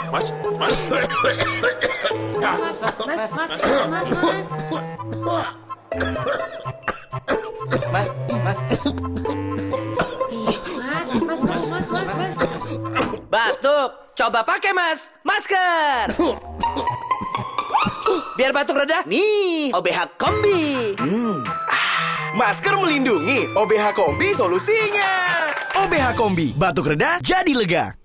Mas, mas. Batuk, coba pakai mas, masker. Biar batuk reda, nih OBH Kombi. Masker melindungi, OBH Kombi solusinya. OBH Kombi, batuk reda jadi lega.